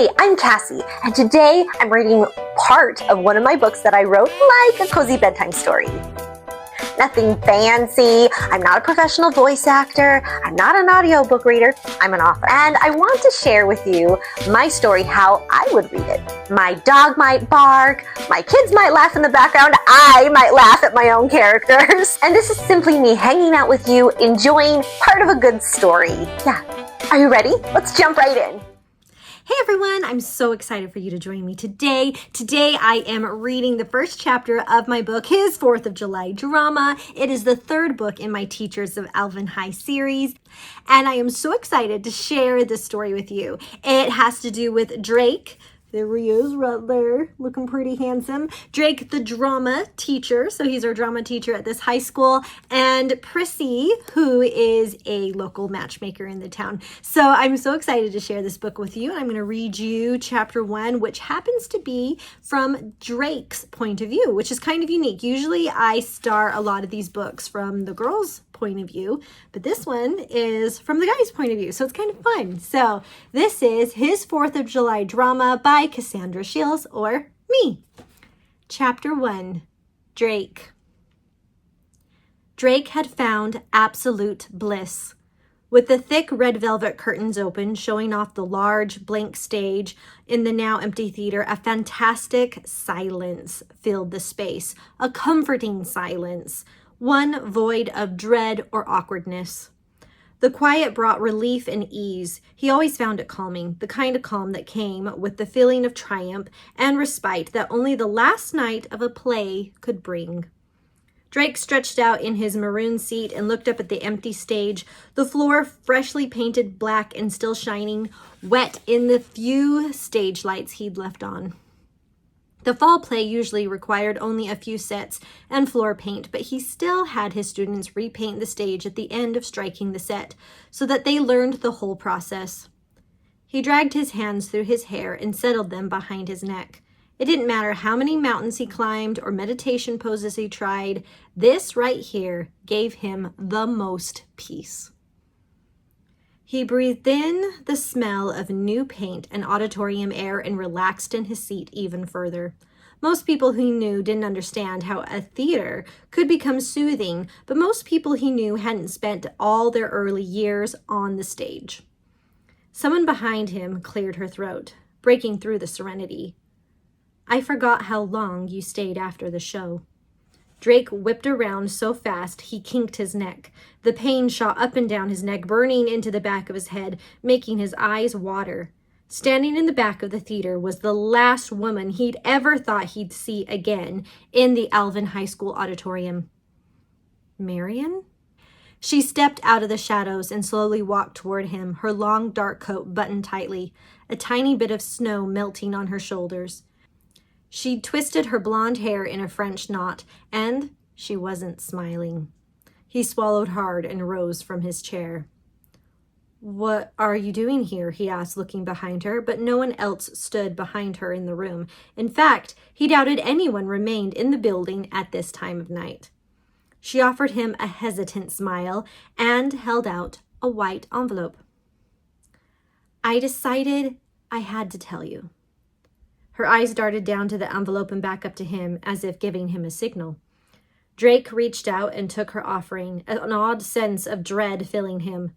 Hey, I'm Cassie, and today I'm reading part of one of my books that I wrote like a cozy bedtime story. Nothing fancy, I'm not a professional voice actor, I'm not an audiobook reader, I'm an author. And I want to share with you my story, how I would read it. My dog might bark, my kids might laugh in the background, I might laugh at my own characters. And this is simply me hanging out with you, enjoying part of a good story. Yeah, are you ready? Let's jump right in. Hey everyone, I'm so excited for you to join me today. Today I am reading the first chapter of my book, His 4th of July Drama. It is the third book in my Teachers of Alvin High series, and I am so excited to share this story with you. It has to do with Drake. There he is right there, looking pretty handsome. Drake, the drama teacher, so he's our drama teacher at this high school, and Prissy, who is a local matchmaker in the town. So I'm so excited to share this book with you. I'm going to read you chapter 1, which happens to be from Drake's point of view, which is kind of unique. Usually I start a lot of these books from the girls' point of view, but this one is from the guy's point of view, so it's kind of fun. So this is His 4th of July Drama by Cassandra Shiels, or me. Chapter 1, Drake. Drake had found absolute bliss. With the thick red velvet curtains open, showing off the large blank stage in the now empty theater, a fantastic silence filled the space, a comforting silence, one void of dread or awkwardness. The quiet brought relief and ease. He always found it calming, the kind of calm that came with the feeling of triumph and respite that only the last night of a play could bring. Drake stretched out in his maroon seat and looked up at the empty stage, the floor freshly painted black and still shining, wet in the few stage lights he'd left on. The fall play usually required only a few sets and floor paint, but he still had his students repaint the stage at the end of striking the set, so that they learned the whole process. He dragged his hands through his hair and settled them behind his neck. It didn't matter how many mountains he climbed or meditation poses he tried, this right here gave him the most peace. He breathed in the smell of new paint and auditorium air and relaxed in his seat even further. Most people he knew didn't understand how a theater could become soothing, but most people he knew hadn't spent all their early years on the stage. Someone behind him cleared her throat, breaking through the serenity. "I forgot how long you stayed after the show." Drake whipped around so fast he kinked his neck. The pain shot up and down his neck, burning into the back of his head, making his eyes water. Standing in the back of the theater was the last woman he'd ever thought he'd see again in the Alvin High School auditorium. Marion? She stepped out of the shadows and slowly walked toward him, her long dark coat buttoned tightly, a tiny bit of snow melting on her shoulders. She'd twisted her blonde hair in a French knot, and she wasn't smiling. He swallowed hard and rose from his chair. "What are you doing here?" he asked, looking behind her, but no one else stood behind her in the room. In fact, he doubted anyone remained in the building at this time of night. She offered him a hesitant smile and held out a white envelope. "I decided I had to tell you." Her eyes darted down to the envelope and back up to him, as if giving him a signal. Drake reached out and took her offering, an odd sense of dread filling him.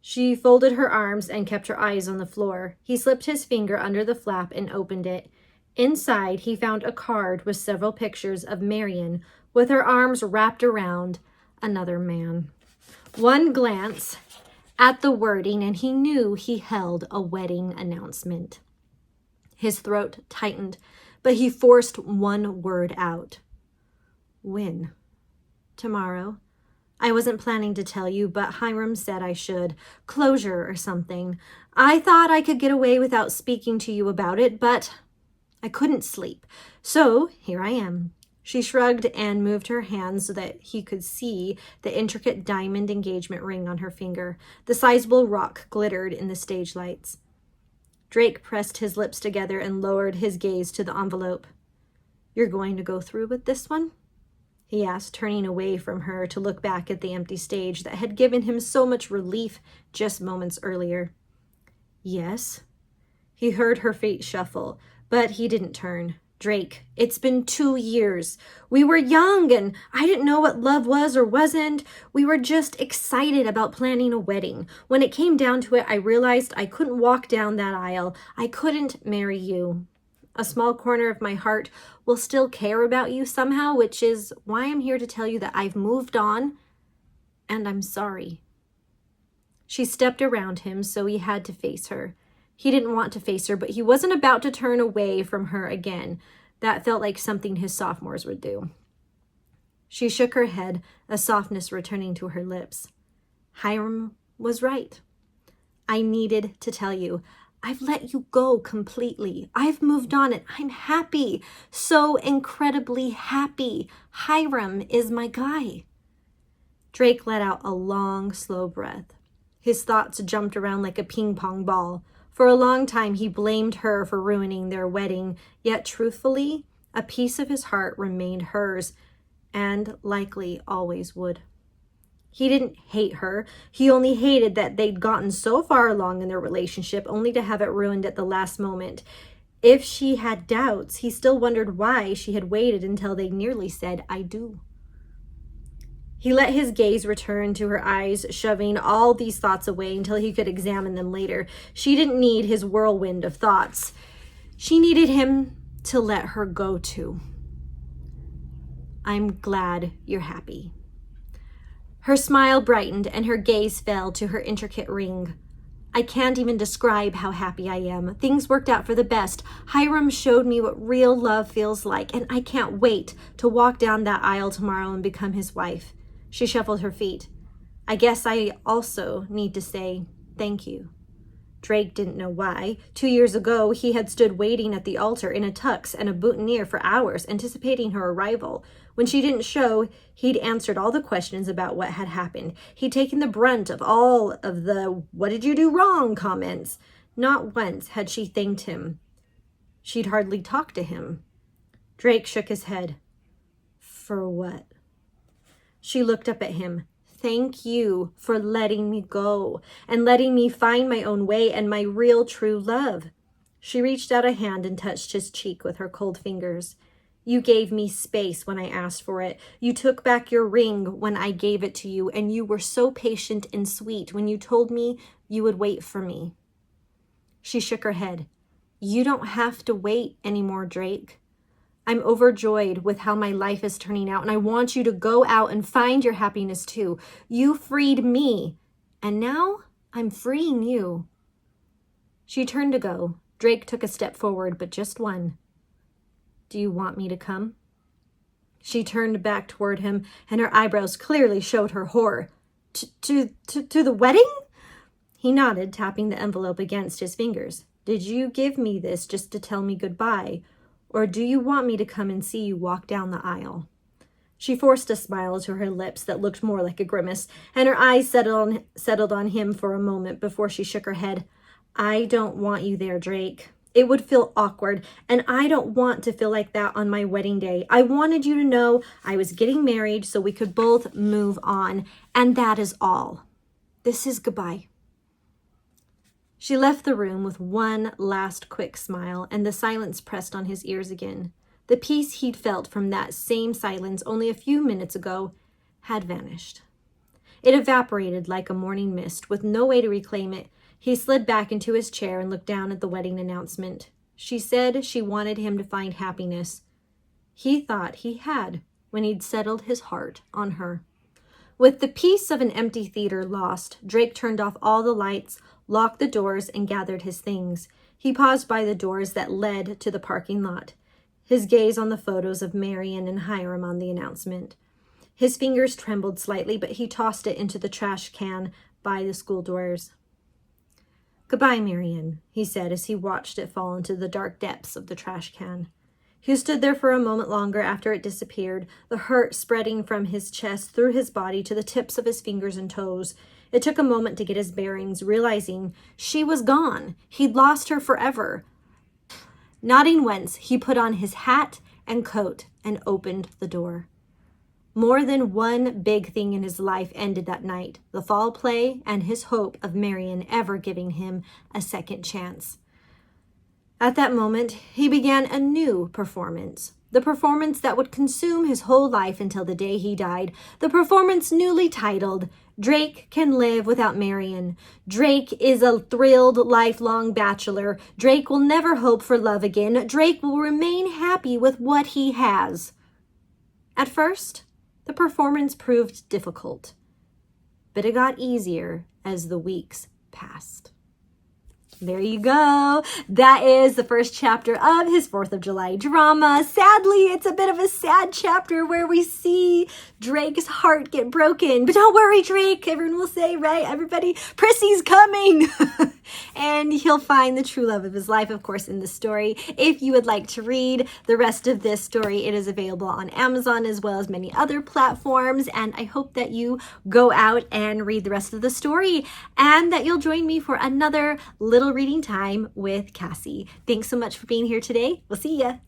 She folded her arms and kept her eyes on the floor. He slipped his finger under the flap and opened it. Inside, he found a card with several pictures of Marion, with her arms wrapped around another man. One glance at the wording, and he knew he held a wedding announcement. His throat tightened, but he forced one word out. "When?" "Tomorrow. I wasn't planning to tell you, but Hiram said I should. Closure or something. I thought I could get away without speaking to you about it, but I couldn't sleep. So here I am." She shrugged and moved her hand so that he could see the intricate diamond engagement ring on her finger. The sizable rock glittered in the stage lights. Drake pressed his lips together and lowered his gaze to the envelope. "You're going to go through with this one?" he asked, turning away from her to look back at the empty stage that had given him so much relief just moments earlier. "Yes." He heard her feet shuffle, but he didn't turn. Drake, it's been 2 years. We were young and I didn't know what love was or wasn't. We were just excited about planning a wedding. When it came down to it, I realized I couldn't walk down that aisle. I couldn't marry you. A small corner of my heart will still care about you somehow, which is why I'm here to tell you that I've moved on and I'm sorry. She stepped around him, so he had to face her. He didn't want to face her, but he wasn't about to turn away from her again. That felt like something his sophomores would do. She shook her head, a softness returning to her lips. Hiram was right. I needed to tell you. I've let you go completely. I've moved on and I'm happy. So incredibly happy. Hiram is my guy. Drake let out a long, slow breath. His thoughts jumped around like a ping pong ball. For a long time, he blamed her for ruining their wedding, yet truthfully, a piece of his heart remained hers, and likely always would. He didn't hate her. He only hated that they'd gotten so far along in their relationship only to have it ruined at the last moment. If she had doubts, he still wondered why she had waited until they nearly said, I do. He let his gaze return to her eyes, shoving all these thoughts away until he could examine them later. She didn't need his whirlwind of thoughts. She needed him to let her go too. I'm glad you're happy. Her smile brightened and her gaze fell to her intricate ring. I can't even describe how happy I am. Things worked out for the best. Hiram showed me what real love feels like, and I can't wait to walk down that aisle tomorrow and become his wife. She shuffled her feet. I guess I also need to say thank you. Drake didn't know why. 2 years ago, he had stood waiting at the altar in a tux and a boutonniere for hours, anticipating her arrival. When she didn't show, he'd answered all the questions about what had happened. He'd taken the brunt of all of the "what did you do wrong" comments. Not once had she thanked him. She'd hardly talked to him. Drake shook his head. For what? She looked up at him. Thank you for letting me go and letting me find my own way and my real true love. She reached out a hand and touched his cheek with her cold fingers. You gave me space when I asked for it. You took back your ring when I gave it to you, and you were so patient and sweet when you told me you would wait for me. She shook her head. You don't have to wait anymore, Drake. I'm overjoyed with how my life is turning out, and I want you to go out and find your happiness too. You freed me, and now I'm freeing you. She turned to go. Drake took a step forward, but just one. Do you want me to come? She turned back toward him, and her eyebrows clearly showed her horror. To the wedding? He nodded, tapping the envelope against his fingers. Did you give me this just to tell me goodbye? Or do you want me to come and see you walk down the aisle? She forced a smile to her lips that looked more like a grimace, and her eyes settled on him for a moment before she shook her head. I don't want you there, Drake. It would feel awkward, and I don't want to feel like that on my wedding day. I wanted you to know I was getting married so we could both move on, and that is all. This is goodbye. She left the room with one last quick smile, and the silence pressed on his ears again. The peace he'd felt from that same silence only a few minutes ago had vanished. It evaporated like a morning mist, with no way to reclaim it. He slid back into his chair and looked down at the wedding announcement. She said she wanted him to find happiness. He thought he had when he'd settled his heart on her. With the peace of an empty theater lost, Drake turned off all the lights, locked the doors, and gathered his things. He paused by the doors that led to the parking lot, his gaze on the photos of Marion and Hiram on the announcement. His fingers trembled slightly, but he tossed it into the trash can by the school doors. Goodbye, Marion, he said as he watched it fall into the dark depths of the trash can. He stood there for a moment longer after it disappeared, the hurt spreading from his chest through his body to the tips of his fingers and toes. It took a moment to get his bearings, realizing she was gone. He'd lost her forever. Nodding once, he put on his hat and coat and opened the door. More than one big thing in his life ended that night, the fall play and his hope of Marion ever giving him a second chance. At that moment, he began a new performance. The performance that would consume his whole life until the day he died. The performance newly titled, Drake Can Live Without Marion. Drake is a thrilled, lifelong bachelor. Drake will never hope for love again. Drake will remain happy with what he has. At first, the performance proved difficult, but it got easier as the weeks passed. There you go. That is the first chapter of his 4th of July drama. Sadly, it's a bit of a sad chapter where we see Drake's heart get broken. But don't worry, Drake, everyone will say, right? Everybody, Prissy's coming. And he'll find the true love of his life, of course, in the story. If you would like to read the rest of this story, it is available on Amazon as well as many other platforms. And I hope that you go out and read the rest of the story and that you'll join me for another little reading time with Cassie. Thanks so much for being here today. We'll see ya.